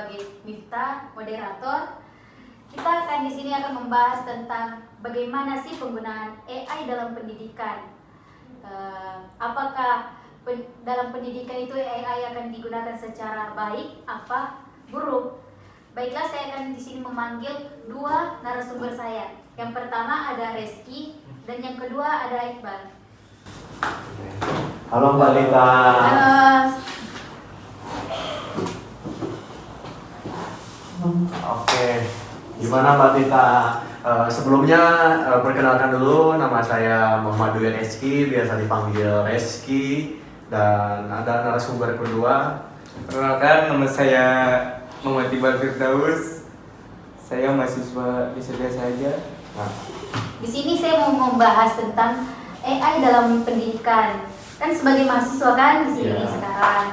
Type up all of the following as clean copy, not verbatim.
sebagai Miftah, moderator. Kita akan di sini akan membahas tentang bagaimana sih penggunaan AI dalam pendidikan. Apakah dalam pendidikan itu AI akan digunakan secara baik apa buruk? Baiklah, saya akan di sini memanggil dua narasumber saya. Yang pertama ada Reski dan yang kedua ada Iqbal. Halo Mbak Lita. Halo. Oke, gimana Mbak Lita? Sebelumnya perkenalkan dulu, nama saya Muhammad Dwi Reski, biasa dipanggil Reski. Dan ada narasumber kedua. Perkenalkan, nama saya Muhammad Iqbal Firdaus. Saya mahasiswa biasa aja. Nah, Di sini saya mau membahas tentang AI dalam pendidikan. Kan sebagai mahasiswa kan di sini Iya. sekarang.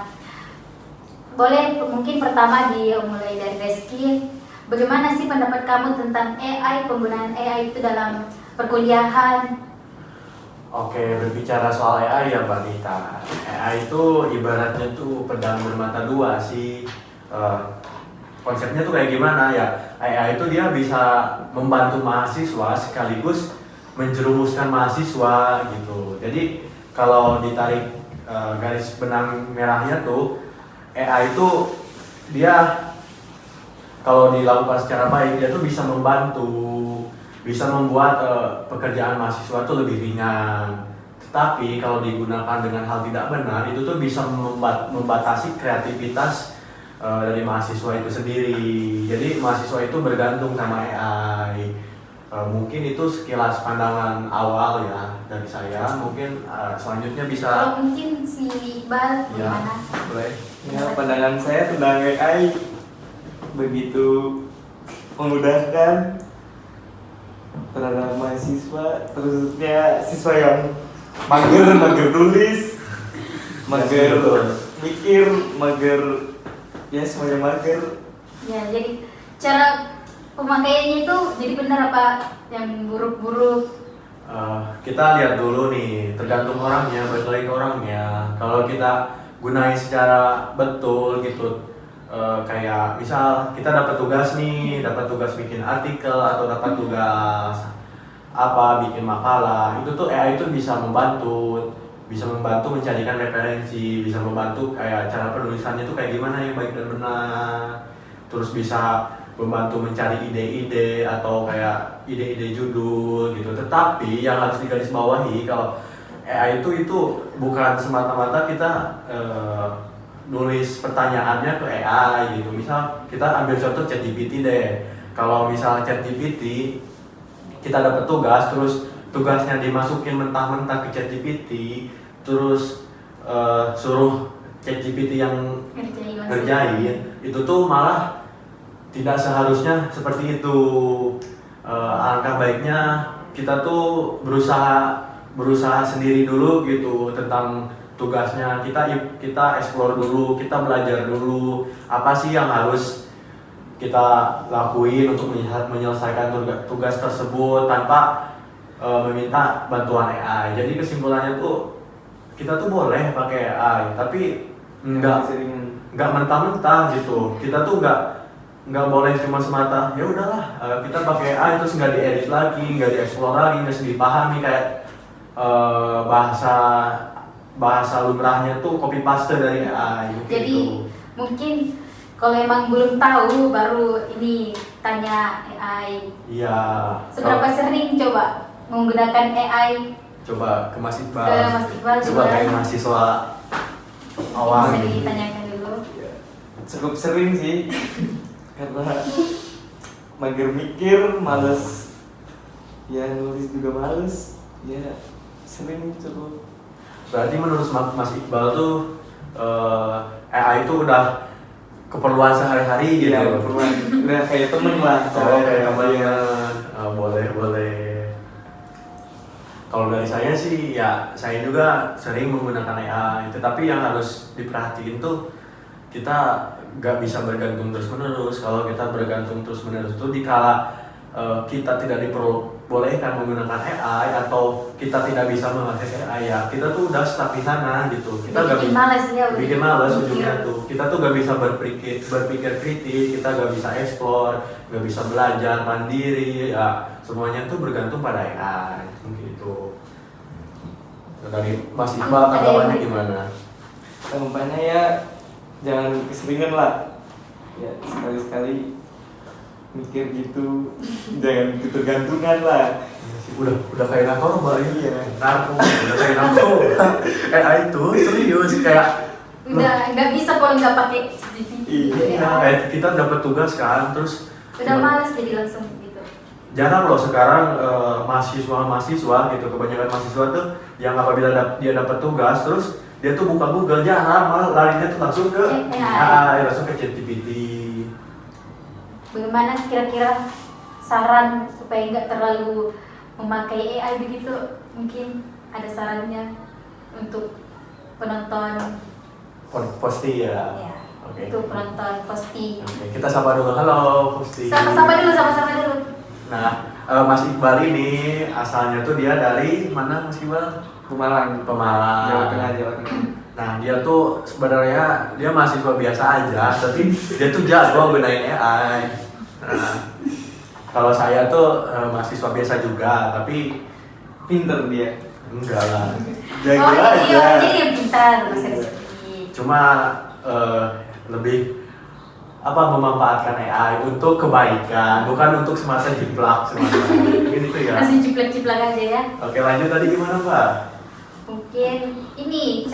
Boleh mungkin pertama dimulai dari Reski. Bagaimana sih pendapat kamu tentang AI, penggunaan AI itu dalam perkuliahan? Oke, berbicara soal AI ya Mbak Lita. AI itu ibaratnya tuh pedang bermata dua sih. Konsepnya tuh kayak gimana ya? AI itu dia bisa membantu mahasiswa sekaligus menjerumuskan mahasiswa gitu. Jadi kalau ditarik garis benang merahnya tuh, AI itu dia kalau dilakukan secara baik dia tuh bisa membantu, bisa membuat pekerjaan mahasiswa itu lebih ringan. Tetapi kalau digunakan dengan hal tidak benar, itu tuh bisa membatasi kreativitas dari mahasiswa itu sendiri. Jadi mahasiswa itu bergantung sama AI. Mungkin itu sekilas pandangan awal ya dari saya. Mungkin selanjutnya bisa. Kalau mungkin si Iqbal Ya, gimana? boleh. Ya, pandangan saya tentang AI begitu memudahkan terhadap mahasiswa, terusnya siswa yang mager nulis, mager mikir, mager ya semuanya mager. Ya, jadi cara pemakaiannya itu jadi benar apa yang buruk-buruk? Kita lihat dulu nih, tergantung orangnya, balik lagi ke orangnya. Kalau kita gunain secara betul gitu, kayak misal kita dapat tugas nih, dapat tugas bikin artikel atau dapat tugas bikin makalah, itu tuh AI itu bisa membantu mencarikan referensi, bisa membantu kayak cara penulisannya tuh kayak gimana yang baik dan benar, terus bisa membantu mencari ide-ide atau kayak ide-ide judul gitu. Tetapi yang harus digarisbawahi kalau AI itu bukan semata-mata kita nulis pertanyaannya ke AI gitu. Misal kita ambil contoh ChatGPT deh. Kalau misal ChatGPT kita dapat tugas, terus tugasnya dimasukin mentah-mentah ke ChatGPT, terus suruh ChatGPT yang ngerjain, itu tuh malah tidak seharusnya seperti itu. Alangkah baiknya kita tuh berusaha sendiri dulu gitu tentang tugasnya. Kita explore dulu, kita belajar dulu apa sih yang harus kita lakuin untuk menyelesaikan tugas tersebut tanpa meminta bantuan AI. Jadi kesimpulannya tuh kita tuh boleh pakai AI, tapi nggak mentah-mentah gitu. Kita tuh nggak boleh cuma semata ya udahlah kita pakai AI terus nggak diedit lagi, nggak dieksplor lagi, nggak dipahami kayak bahasa lumrahnya tuh copy paste dari AI. Jadi gitu. mungkin kalau emang belum tahu baru ini tanya AI. Iya. Seberapa sering coba menggunakan AI? Coba ke Mas Iqbal. Ke Mas Iqbal Coba juga. kayak mahasiswa awal Bisa gitu. ditanyakan dulu. Cukup sering sih karena mager mikir, males ya nulis juga males, ya sering cukup. Berarti menurut Mas Iqbal tuh AI itu udah keperluan sehari-hari gitu. Iya, keperluan. Udah kayak temen lah. Oh, kayak teman. Iya. Boleh. Kalau dari saya sih ya saya juga sering menggunakan AI, tetapi yang harus diperhatiin tuh kita nggak bisa bergantung terus-menerus. Kalau kita bergantung terus-menerus tuh dikala kita tidak diperbolehkan menggunakan AI atau kita tidak bisa mengakses AI ya kita tuh udah stuck di sana gitu. Kita nggak bikin bisa malas ya, bikin malas mikir. ujungnya tuh. Kita tuh gak bisa berpikir kritis, kita gak bisa explore, gak bisa belajar mandiri, ya semuanya tuh bergantung pada AI gitu. Dari Mas Iqbal tanggapannya gimana? Tanggapannya ya jangan keseringan lah. Ya sekali-sekali mikir gitu, jangan ketergantungan lah. Udah kayak narkoba Iya. udah kayak narkoba. AI itu serius kayak Udah nggak bisa kalau nggak pakai ChatGPT. iya, kayak kita dapat tugas kan, terus Udah malas jadi langsung gitu. jarang loh sekarang mahasiswa gitu, kebanyakan mahasiswa tuh yang apabila dia dapat tugas terus dia tuh buka Google, jarang, malah larinya tuh langsung ke AI, langsung ke ChatGPT. Bagaimana kira-kira saran supaya nggak terlalu memakai AI begitu? Mungkin ada sarannya untuk penonton Posti ya. ya. Oke. Untuk penonton Posti. Oke, kita sapa dulu. Halo Posti. Sama-sama dulu. Nah, Mas Iqbal ini asalnya tuh dia dari mana Mas Iqbal? Pemalang, Pemalang. Jawa Tengah. Nah, dia tuh sebenarnya dia mahasiswa biasa aja, tapi dia tuh jago gunain AI. Nah, kalau saya tuh mahasiswa biasa juga, tapi Pinter dia. enggak lah. Jago Oh, aja. jadi yang pintar bahasa rezeki. Cuma lebih memanfaatkan AI untuk kebaikan, bukan untuk semata jiplak semata. Ini tuh ya. Masih ciplak-ciplak aja ya. Oke, lanjut tadi gimana, Pak? Mungkin ini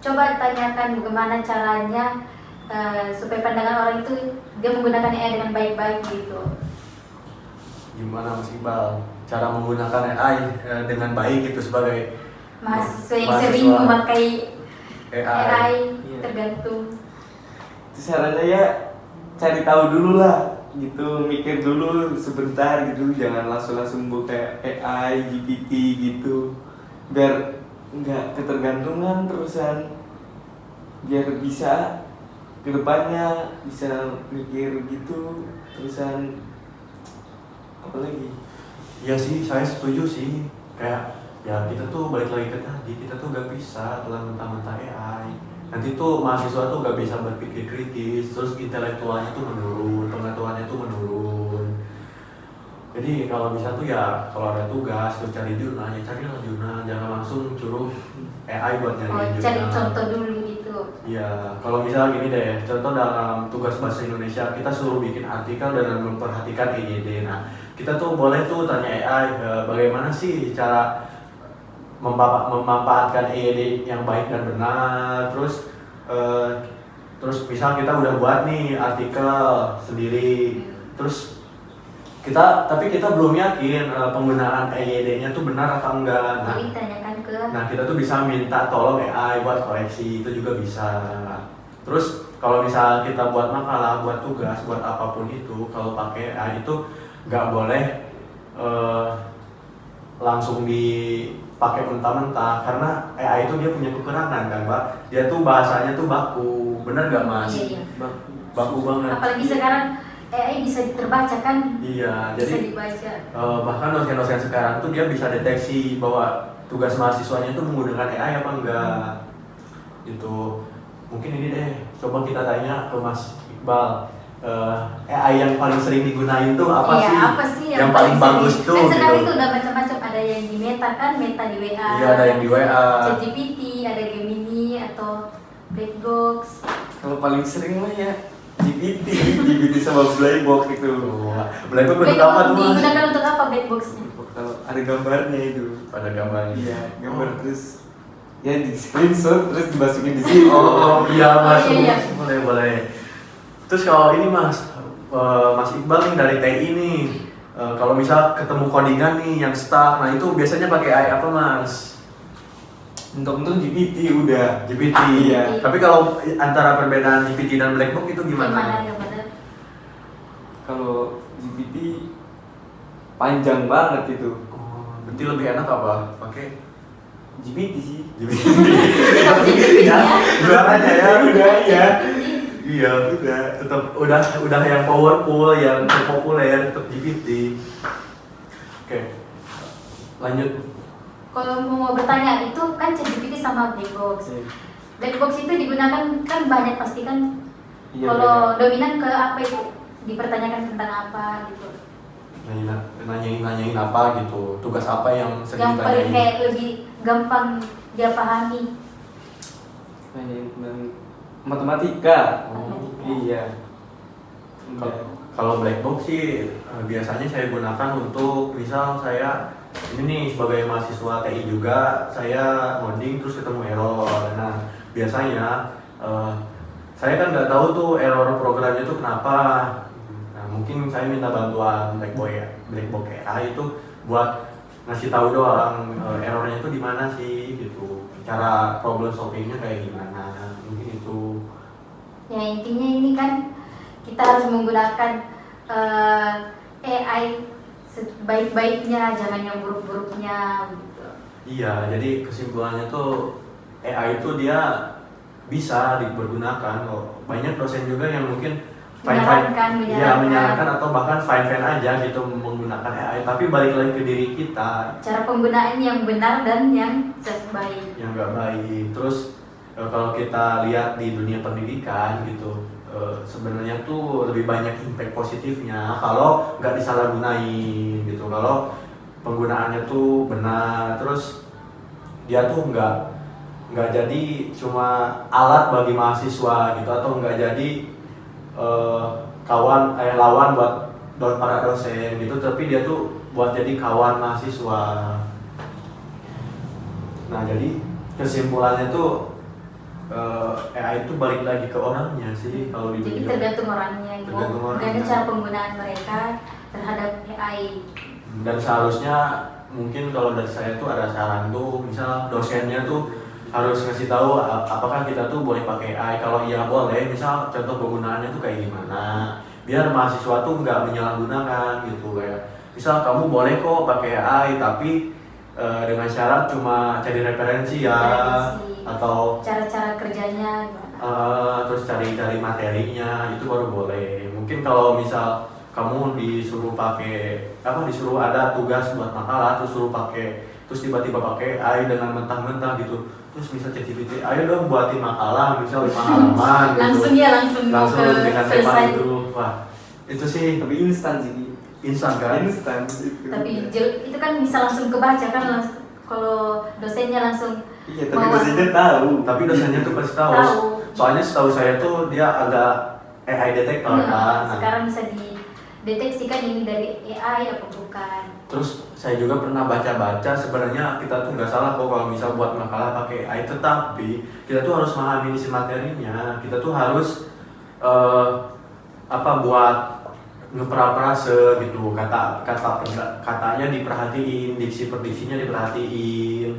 coba tanyakan bagaimana caranya supaya pandangan orang itu dia menggunakan AI dengan baik-baik gitu. Gimana Mas Iqbal cara menggunakan AI dengan baik itu sebagai Mahasiswa yang mahasiswa sering memakai AI. AI Iya. tergantung. Itu sarannya ya cari tahu dulu lah gitu, mikir dulu sebentar gitu, jangan langsung buka AI, GPT gitu, biar nggak ketergantungan terusan, biar bisa kedepannya bisa mikir gitu terusan. Apa lagi? Iya sih, saya setuju sih. Kayak ya kita tuh balik lagi ke tadi, kita tuh gak bisa telan mentah-mentah AI. Nanti tuh mahasiswa tuh gak bisa berpikir kritis, terus intelektualnya tuh menurun, pengetahuannya tuh menurun. Jadi kalau bisa tuh ya kalau ada tugas tuh cari jurnal, ya carilah jurnal, jangan langsung suruh AI buat nyari Oh, jurnal. cari contoh dulu gitu. Iya, kalau misalnya gini deh, contoh dalam tugas bahasa Indonesia kita suruh bikin artikel dengan memperhatikan EYD. Nah, kita tuh boleh tuh tanya AI bagaimana sih cara memanfaatkan EYD yang baik dan benar. Terus misal kita udah buat nih artikel sendiri, terus tapi kita belum yakin penggunaan EYD-nya tuh benar atau enggak. Nah, Jadi tanyakan ke kita tuh bisa minta tolong AI buat koreksi, itu juga bisa. Terus kalau misal kita buat makalah, buat tugas, buat apapun itu, kalau pakai AI itu nggak boleh langsung dipakai mentah-mentah, karena AI itu dia punya kekurangan kan, Pak. Dia tuh bahasanya tuh baku, bener nggak Mas? Iya. Baku banget. Apalagi sekarang AI bisa terbaca kan? Iya, Bisa jadi dibaca. bahkan dosen-dosen sekarang tuh dia bisa deteksi bahwa tugas mahasiswanya itu menggunakan AI apa enggak gitu. Mungkin ini deh, coba kita tanya ke Mas Iqbal, AI yang paling sering digunain tuh apa Iya, sih? apa sih yang paling sering? bagus tuh Kan sekarang gitu. itu udah macam-macam, ada yang di Meta kan, Meta di WA. Iya, ada yang di WA. ChatGPT, ada Gemini atau Blackbox. Kalau paling sering mah ya GPT sama Blackbox itu. Blackbox bentuk apa tuh Mas? Digunakan untuk apa Blackboxnya? Kalau ada gambarnya itu. Pada gambarnya. Iya, gambar terus ya di screenshot terus dimasukin di sini. Oh iya Mas, Oh, iya. boleh. Terus kalau ini Mas, Mas Iqbal nih dari TI nih, kalau misal ketemu codingan nih yang stuck, nah itu biasanya pakai AI apa Mas? Untuk GPT udah. GPT. Iya. Tapi kalau antara perbedaan GPT dan Blackbox itu gimana? Gimana? Kalau GPT panjang banget itu. Oh, berarti lebih enak apa? Pakai GPT sih. GPT. Kita punya GPT ya. Jualannya ya. Udah ya. Iya, tetap udah yang powerful, yang terpopuler, tetap GPT. Oke, lanjut. Kalau mau bertanya itu kan ChatGPT sama Black Box. Black Box itu digunakan kan banyak pasti kan. Iya, Kalau dominan ke apa itu? Dipertanyakan tentang apa gitu. Nanyain apa gitu, tugas apa yang sering Yang paling ditanyain. kayak lebih gampang dia pahami. Matematika. Oh. Iya. Kalau black box sih biasanya saya gunakan untuk misal saya ini nih sebagai mahasiswa TI juga, saya ngoding terus ketemu error. Nah biasanya saya kan nggak tahu tuh error programnya tuh kenapa. Nah mungkin saya minta bantuan black box AI itu buat ngasih tahu doang errornya itu di mana sih gitu, cara problem solvingnya kayak gimana, mungkin itu. Ya intinya ini kan kita harus menggunakan AI sebaik-baiknya, jangan yang buruk-buruknya gitu. Iya, jadi kesimpulannya tuh AI itu dia bisa dipergunakan loh. Banyak dosen juga yang mungkin menyarankan atau bahkan fine aja gitu menggunakan AI, tapi balik lagi ke diri kita Cara penggunaan yang benar dan yang baik. yang nggak baik. Terus kalau kita lihat di dunia pendidikan gitu, sebenarnya tuh lebih banyak impact positifnya kalau nggak disalahgunain gitu. Kalau penggunaannya tuh benar, terus dia tuh nggak jadi cuma alat bagi mahasiswa gitu, atau nggak jadi lawan buat para dosen gitu, tapi dia tuh buat jadi kawan mahasiswa. Nah jadi kesimpulannya tuh AI itu balik lagi ke orangnya sih kalau di Jadi dunia. tergantung orangnya, gimana cara penggunaan mereka terhadap AI. Dan seharusnya mungkin kalau dari saya tuh ada saran tuh, misal dosennya tuh harus ngasih tahu apakah kita tuh boleh pakai AI. Kalau iya boleh, misal contoh penggunaannya tuh kayak gimana, biar mahasiswa tuh nggak menyalahgunakan gitu. Kayak misal kamu boleh kok pakai AI, tapi dengan syarat cuma cari referensi ya, atau cara-cara kerjanya gimana. terus cari materinya itu baru boleh. Mungkin kalau misal kamu disuruh ada tugas buat makalah terus tiba-tiba pakai AI dengan mentah-mentah gitu, terus bisa ChatGPT ayo dong buatin makalah misal 5 halaman gitu. langsung dengan tema selesai. itu. Wah itu sih Tapi instan sih. instan kan. Instan itu. Tapi itu kan bisa langsung kebaca kan, kalau dosennya langsung. Iya, tapi dosennya tahu. Tapi dosennya tuh pasti tahu. Tahu. Soalnya setahu saya tuh dia ada AI detektor kan. Nah, Sekarang bisa dideteksikan ini dari AI apa bukan. terus saya juga pernah baca-baca, sebenarnya kita tuh nggak salah kok kalau misal buat makalah pakai AI, tetapi kita tuh harus memahami isi materinya. Kita tuh harus buat ngeparafrase gitu, katanya diperhatiin, diksi per diksinya diperhatiin.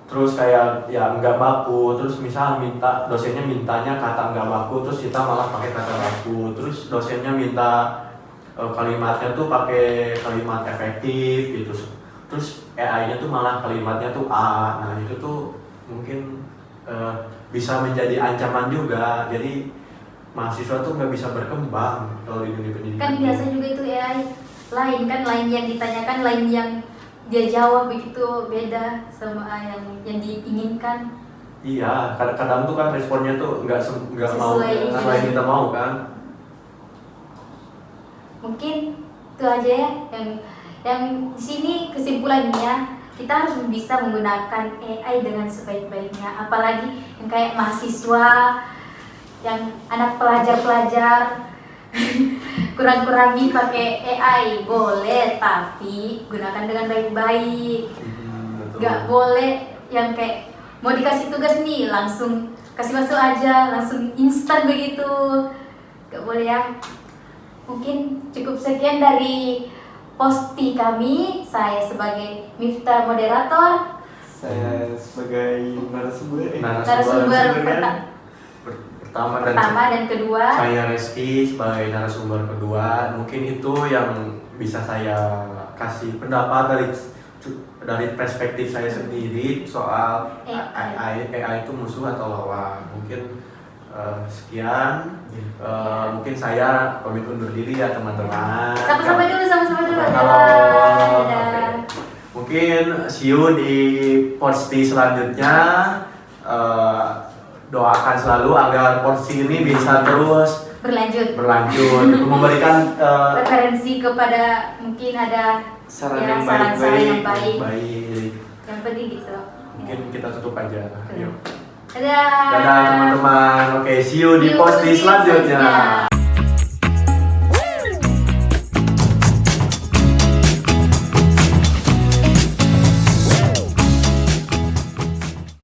Terus kayak ya nggak baku, terus misal dosennya mintanya kata nggak baku, terus kita malah pakai kata baku. Terus dosennya minta kalimatnya tuh pakai kalimat efektif gitu, terus AI-nya tuh malah kalimatnya tuh A. Nah itu tuh mungkin bisa menjadi ancaman juga. Jadi mahasiswa tuh nggak bisa berkembang kalau di dunia pendidikan. Kan biasa juga itu AI lain yang ditanyakan, lain yang dia jawab, begitu beda sama yang diinginkan. Iya, kadang tuh kan responnya tuh nggak mau sesuai yang kita mau kan. Mungkin itu aja ya yang di sini kesimpulannya, kita harus bisa menggunakan AI dengan sebaik-baiknya. Apalagi yang kayak mahasiswa, yang anak pelajar kurang-kurangi pakai AI boleh, tapi gunakan dengan baik-baik. Nggak boleh yang kayak mau dikasih tugas nih langsung kasih masuk aja, langsung instan begitu, nggak boleh ya. Mungkin cukup sekian dari posti kami. Saya sebagai Miftah moderator, Saya sebagai narasumber pertama dan kedua. Saya Reski sebagai narasumber kedua. Mungkin itu yang bisa saya kasih pendapat dari perspektif saya sendiri soal AI itu musuh atau lawan. Mungkin Sekian. Mungkin saya pamit undur diri ya teman-teman. Sama-sama dulu. Halo. Dadah. Mungkin see you di porsi selanjutnya. Doakan selalu agar porsi ini bisa terus Berlanjut. memberikan Referensi kepada mungkin ada Saran ya, yang saran-saran yang baik-baik. baik. Yang penting gitu. Mungkin kita tutup aja. Yuk. Dadah. Dadah teman-teman. Oke, see you di See you porsi selanjutnya. selanjutnya.